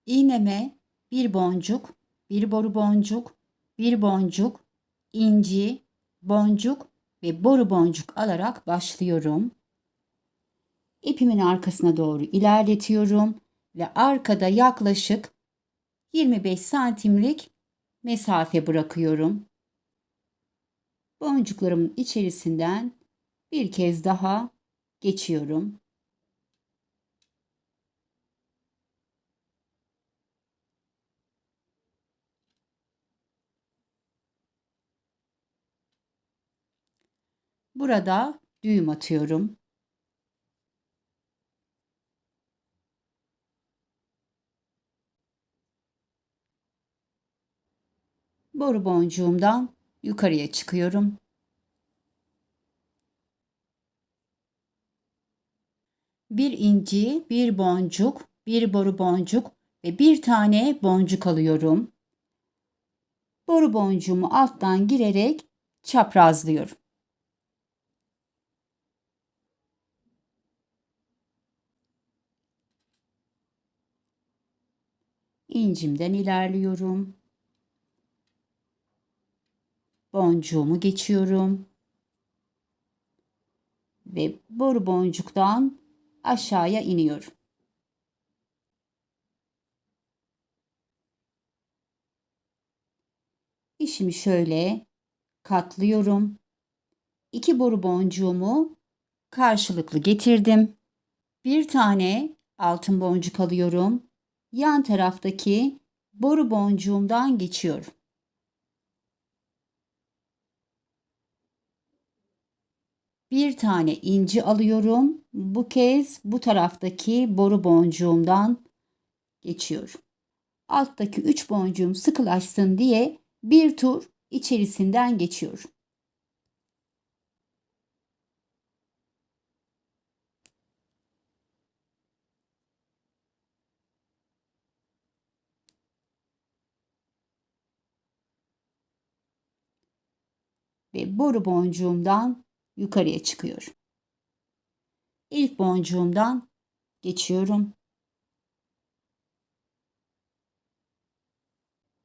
İğneme bir boncuk, bir boru boncuk, bir boncuk, inci, boncuk ve boru boncuk alarak başlıyorum. İpimin arkasına doğru ilerletiyorum ve arkada yaklaşık 25 santimlik mesafe bırakıyorum. Boncuklarımın içerisinden bir kez daha geçiyorum. Burada düğüm atıyorum. Boru boncuğumdan yukarıya çıkıyorum. Bir inci, bir boncuk, bir boru boncuk ve bir tane boncuk alıyorum. Boru boncuğumu alttan girerek çaprazlıyorum. İncimden ilerliyorum. Boncuğumu geçiyorum. Ve boru boncuktan aşağıya iniyorum. İşimi şöyle katlıyorum. İki boru boncuğumu karşılıklı getirdim. Bir tane altın boncuk alıyorum. Yan taraftaki boru boncuğumdan geçiyorum. Bir tane inci alıyorum. Bu kez bu taraftaki boru boncuğumdan geçiyorum. Alttaki 3 boncuğum sıkılaşsın diye bir tur içerisinden geçiyorum. Ve boru boncuğumdan yukarıya çıkıyorum. İlk boncuğumdan geçiyorum.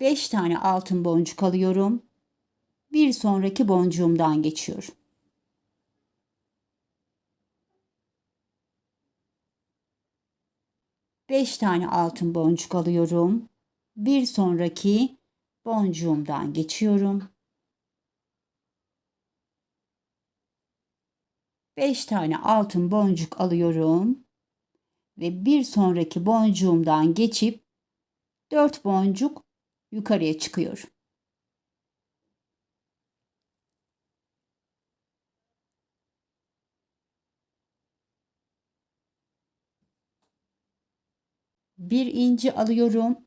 5 tane altın boncuk alıyorum. Bir sonraki boncuğumdan geçiyorum. Beş tane altın boncuk alıyorum. Bir sonraki boncuğumdan geçiyorum. 5 tane altın boncuk alıyorum ve bir sonraki boncuğumdan geçip 4 boncuk yukarıya çıkıyorum. Bir inci alıyorum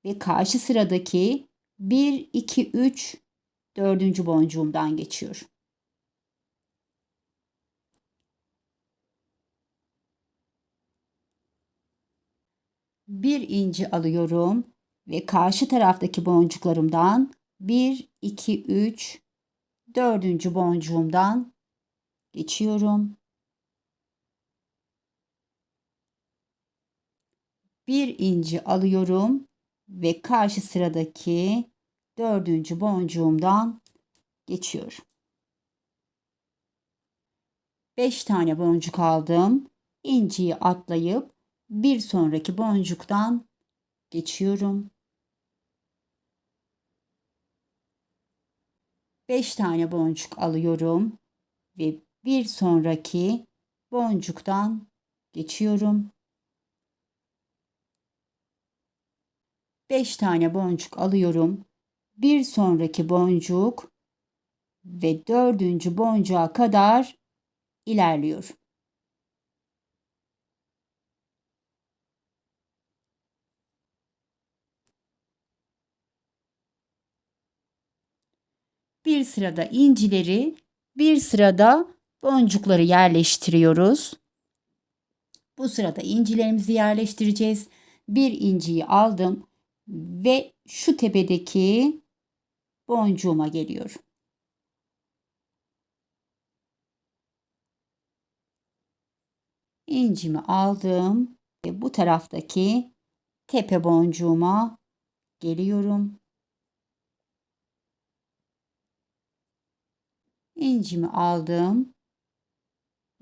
ve karşı sıradaki 1, 2, 3, dördüncü boncuğumdan geçiyorum. Bir inci alıyorum ve karşı taraftaki boncuklarımdan 1, 2, 3, dördüncü boncuğumdan geçiyorum. Bir inci alıyorum ve karşı sıradaki dördüncü boncuğumdan geçiyorum. 5 tane boncuk aldım. İnciyi atlayıp bir sonraki boncuktan geçiyorum. 5 tane boncuk alıyorum ve bir sonraki boncuktan geçiyorum. 5 tane boncuk alıyorum. Bir sonraki boncuk ve dördüncü boncuğa kadar ilerliyorum. Bir sırada incileri, bir sırada boncukları yerleştiriyoruz. Bu sırada incilerimizi yerleştireceğiz. Bir inciyi aldım ve şu tepedeki boncuğuma geliyorum. İncimi aldım ve bu taraftaki tepe boncuğuma geliyorum. İncimi aldım.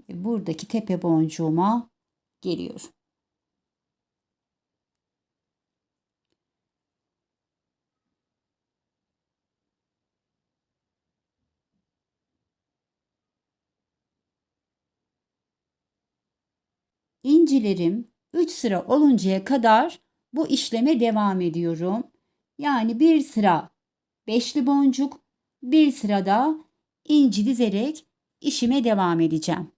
Buradaki tepe boncuğuma geliyorum. İncilerim 3 sıra oluncaya kadar bu işleme devam ediyorum. Yani bir sıra beşli boncuk, bir sırada inci dizerek işime devam edeceğim.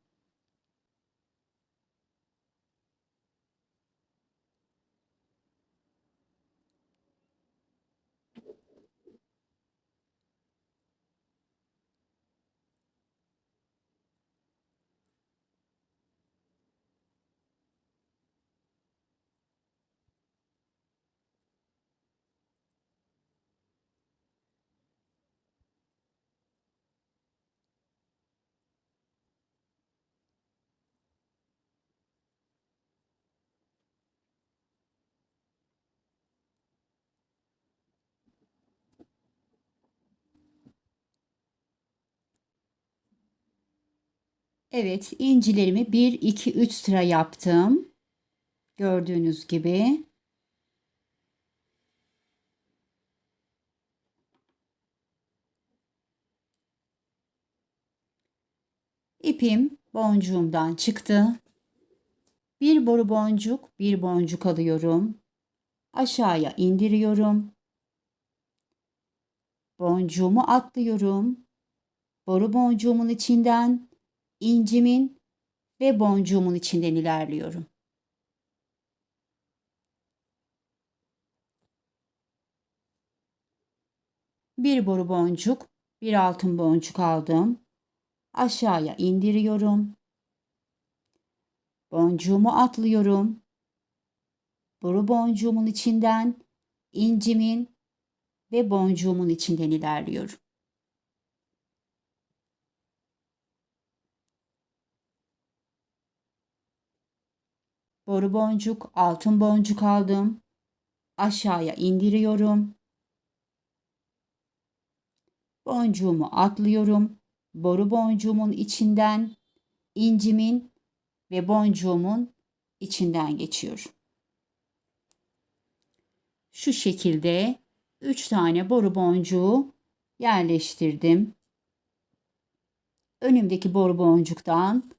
Evet, incilerimi 1, 2, 3 sıra yaptım. Gördüğünüz gibi. İpim boncuğumdan çıktı. Bir boru boncuk, bir boncuk alıyorum. Aşağıya indiriyorum. Boncuğumu atlıyorum. Boru boncuğumun içinden, incimin ve boncuğumun içinden ilerliyorum. Bir boru boncuk, bir altın boncuk aldım. Aşağıya indiriyorum. Boncuğumu atlıyorum. Boru boncuğumun içinden, incimin ve boncuğumun içinden ilerliyorum. Boru boncuk, altın boncuk aldım. Aşağıya indiriyorum. Boncuğumu atlıyorum. Boru boncuğumun içinden, incimin ve boncuğumun içinden geçiyorum. Şu şekilde 3 tane boru boncuğu yerleştirdim. Önümdeki boru boncuktan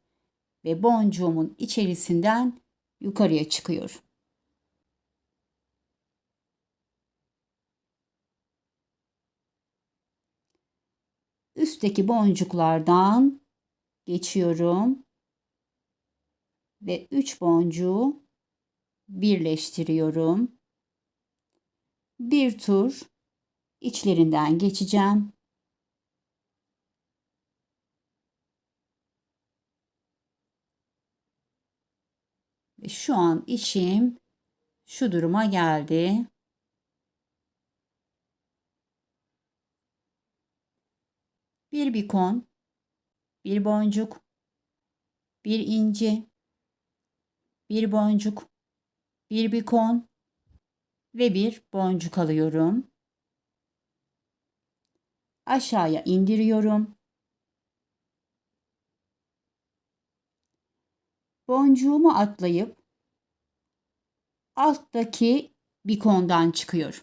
ve boncuğumun içerisinden yukarıya çıkıyorum. Üstteki boncuklardan geçiyorum ve 3 boncuğu birleştiriyorum. Bir tur içlerinden geçeceğim. Ve şu an işim şu duruma geldi. Bir bikon, bir boncuk, bir inci, bir boncuk, bir bikon ve bir boncuk alıyorum. Aşağıya indiriyorum. Boncuğumu atlayıp alttaki bikondan çıkıyorum.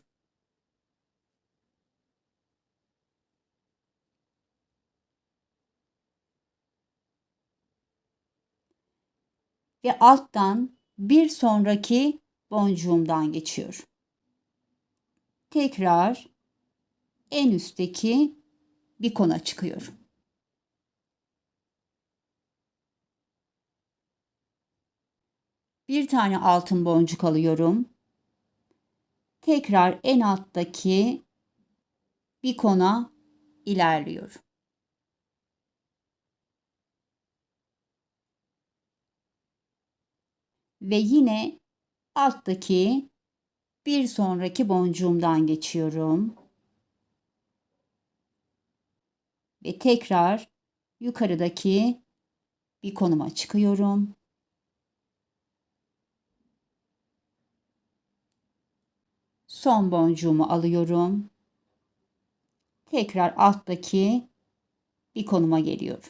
Ve alttan bir sonraki boncuğumdan geçiyorum. Tekrar en üstteki bikona çıkıyorum. Bir tane altın boncuk alıyorum. Tekrar en alttaki bikona ilerliyorum. Ve yine alttaki bir sonraki boncuğumdan geçiyorum. Ve tekrar yukarıdaki bikonuma çıkıyorum. Son boncuğumu alıyorum. Tekrar alttaki bir konuma geliyorum.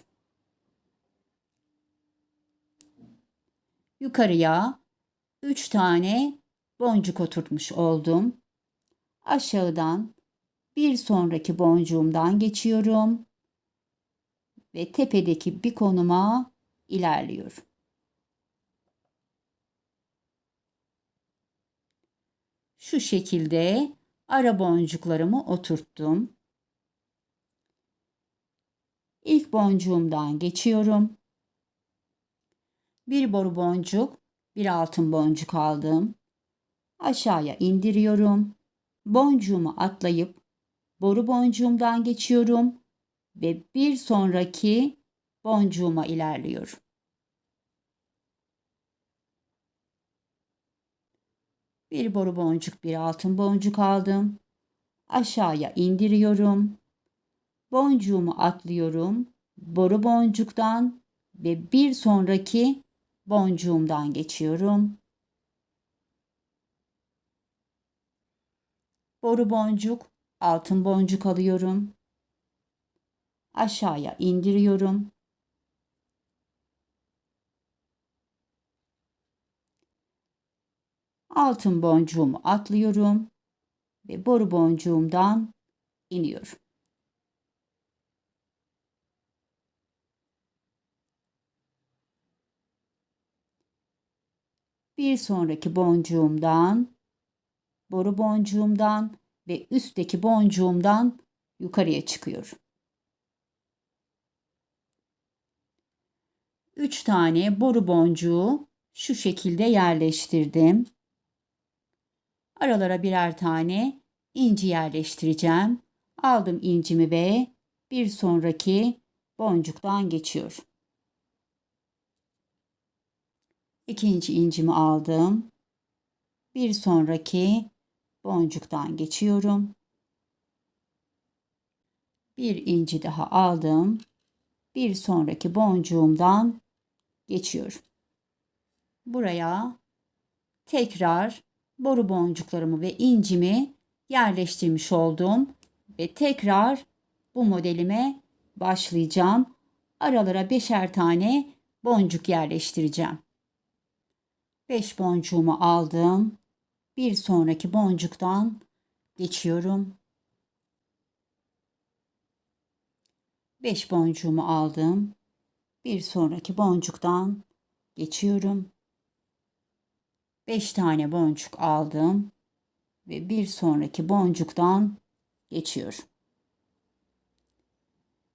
Yukarıya 3 tane boncuk oturtmuş oldum. Aşağıdan bir sonraki boncuğumdan geçiyorum ve tepedeki bir konuma ilerliyorum. Şu şekilde ara boncuklarımı oturttum. İlk boncuğumdan geçiyorum. Bir boru boncuk, bir altın boncuk aldım. Aşağıya indiriyorum. Boncuğumu atlayıp boru boncuğumdan geçiyorum ve bir sonraki boncuğuma ilerliyorum. Bir boru boncuk, bir altın boncuk aldım. Aşağıya indiriyorum. Boncuğumu atlıyorum. Boru boncuktan ve bir sonraki boncuğumdan geçiyorum. Boru boncuk, altın boncuk alıyorum. Aşağıya indiriyorum. Altın boncuğumu atlıyorum ve boru boncuğumdan iniyorum. Bir sonraki boncuğumdan, boru boncuğumdan ve üstteki boncuğumdan yukarıya çıkıyorum. 3 tane boru boncuğu şu şekilde yerleştirdim. Aralara birer tane inci yerleştireceğim. Aldım incimi ve bir sonraki boncuktan geçiyorum. İkinci incimi aldım. Bir sonraki boncuktan geçiyorum. Bir inci daha aldım. Bir sonraki boncuğumdan geçiyorum. Buraya tekrar boru boncuklarımı ve incimi yerleştirmiş oldum ve tekrar bu modelime başlayacağım. Aralara beşer tane boncuk yerleştireceğim. 5 boncuğumu aldım. Bir sonraki boncuktan geçiyorum. 5 boncuğumu aldım. Bir sonraki boncuktan geçiyorum. 5 tane boncuk aldım ve bir sonraki boncuktan geçiyorum.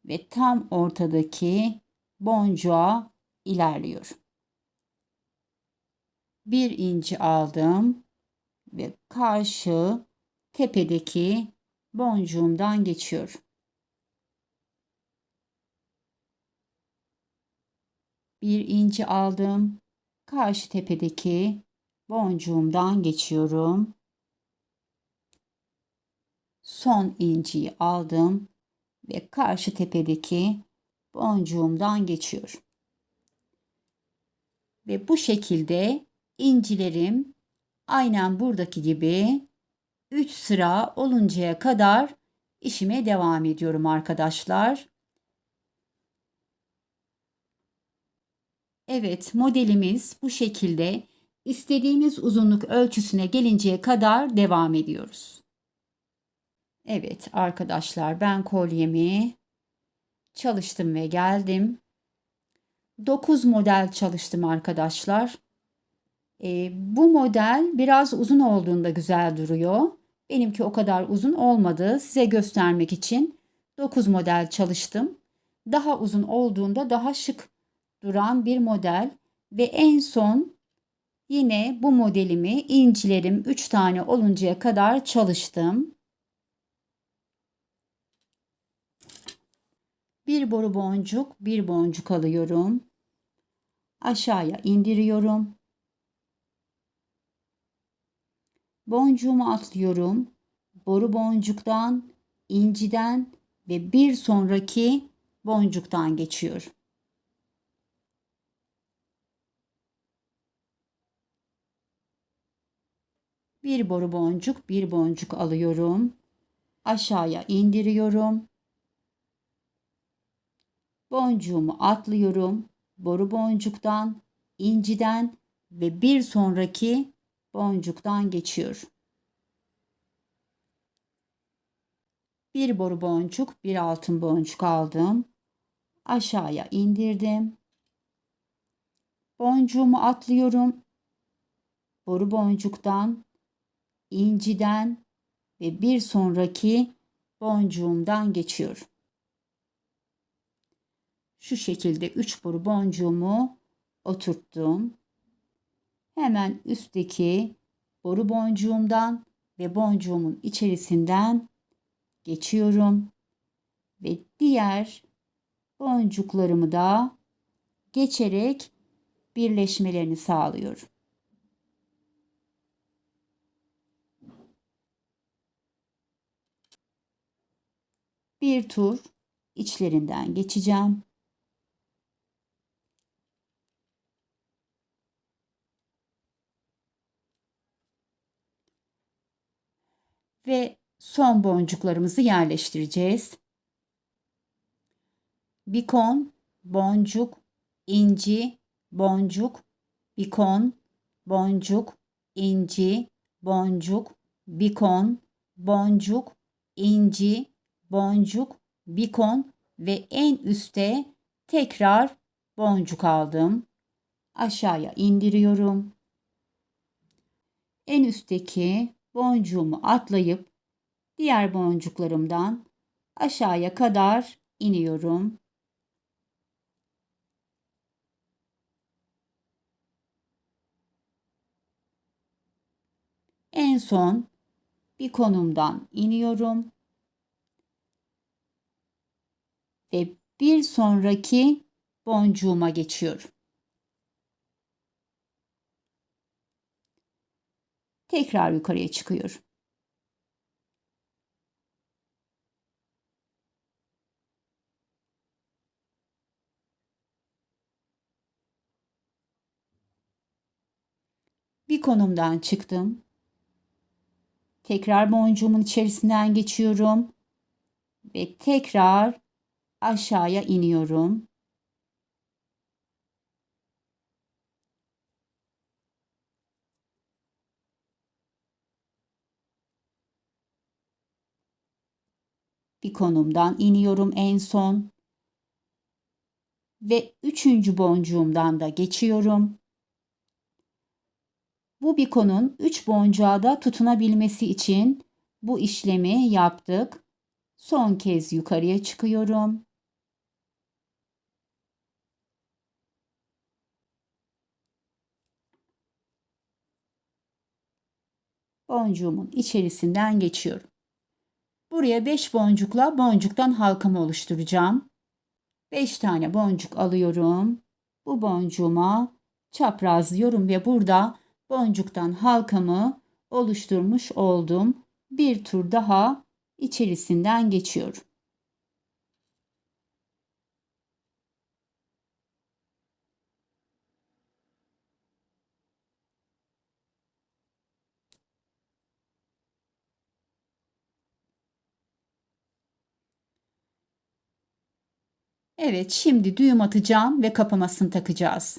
Ve tam ortadaki boncuğa ilerliyorum. Bir inci aldım ve karşı tepedeki boncuğumdan geçiyorum. Bir inci aldım. Karşı tepedeki boncuğumdan geçiyorum. Son inciyi aldım ve karşı tepedeki boncuğumdan geçiyorum. Ve bu şekilde incilerim aynen buradaki gibi 3 sıra oluncaya kadar işime devam ediyorum arkadaşlar. Evet, modelimiz bu şekilde istediğimiz uzunluk ölçüsüne gelinceye kadar devam ediyoruz. Evet arkadaşlar, ben kolyemi çalıştım ve geldim. 9 model çalıştım arkadaşlar. Bu model biraz uzun olduğunda güzel duruyor. Benimki o kadar uzun olmadı. Size göstermek için 9 model çalıştım. Daha uzun olduğunda daha şık duran bir model ve en son yine bu modelimi incilerim 3 tane oluncaya kadar çalıştım. Bir boru boncuk, bir boncuk alıyorum. Aşağıya indiriyorum. Boncuğumu atlıyorum. Boru boncuktan, inciden ve bir sonraki boncuktan geçiyorum. Bir boru boncuk, bir boncuk alıyorum. Aşağıya indiriyorum. Boncuğumu atlıyorum. Boru boncuktan, inciden ve bir sonraki boncuktan geçiyorum. Bir boru boncuk, bir altın boncuk aldım. Aşağıya indirdim. Boncuğumu atlıyorum. Boru boncuktan, inciden ve bir sonraki boncuğumdan geçiyorum. Şu şekilde 3 boru boncuğumu oturttum. Hemen üstteki boru boncuğumdan ve boncuğumun içerisinden geçiyorum ve diğer boncuklarımı da geçerek birleşmelerini sağlıyorum. Bir tur içlerinden geçeceğim. Ve son boncuklarımızı yerleştireceğiz. Bikon, boncuk, inci, boncuk, bikon, boncuk, inci, boncuk, bikon, boncuk, inci, boncuk, bikon ve en üste tekrar boncuk aldım. Aşağıya indiriyorum. En üstteki boncuğumu atlayıp diğer boncuklarımdan aşağıya kadar iniyorum. En son bir konumdan iniyorum ve bir sonraki boncuğuma geçiyorum. Tekrar yukarıya çıkıyorum. Bir konumdan çıktım. Tekrar boncuğumun içerisinden geçiyorum ve tekrar aşağıya iniyorum. Bir konumdan iniyorum en son ve üçüncü boncuğumdan da geçiyorum. Bu bikonun 3 boncuğa da tutunabilmesi için bu işlemi yaptık. Son kez yukarıya çıkıyorum. Boncuğumun içerisinden geçiyorum. Buraya 5 boncukla boncuktan halkamı oluşturacağım. 5 tane boncuk alıyorum. Bu boncuğuma çaprazlıyorum ve burada boncuktan halkamı oluşturmuş oldum. Bir tur daha içerisinden geçiyorum. Evet, şimdi düğüm atacağım ve kapamasını takacağız.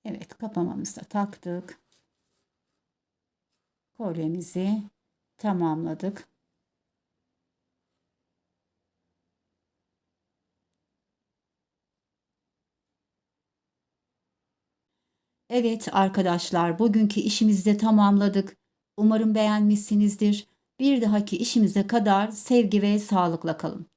Evet, kapamamızı da taktık. Kolyemizi tamamladık. Evet arkadaşlar, bugünkü işimizi de tamamladık. Umarım beğenmişsinizdir. Bir dahaki işimize kadar sevgi ve sağlıkla kalın.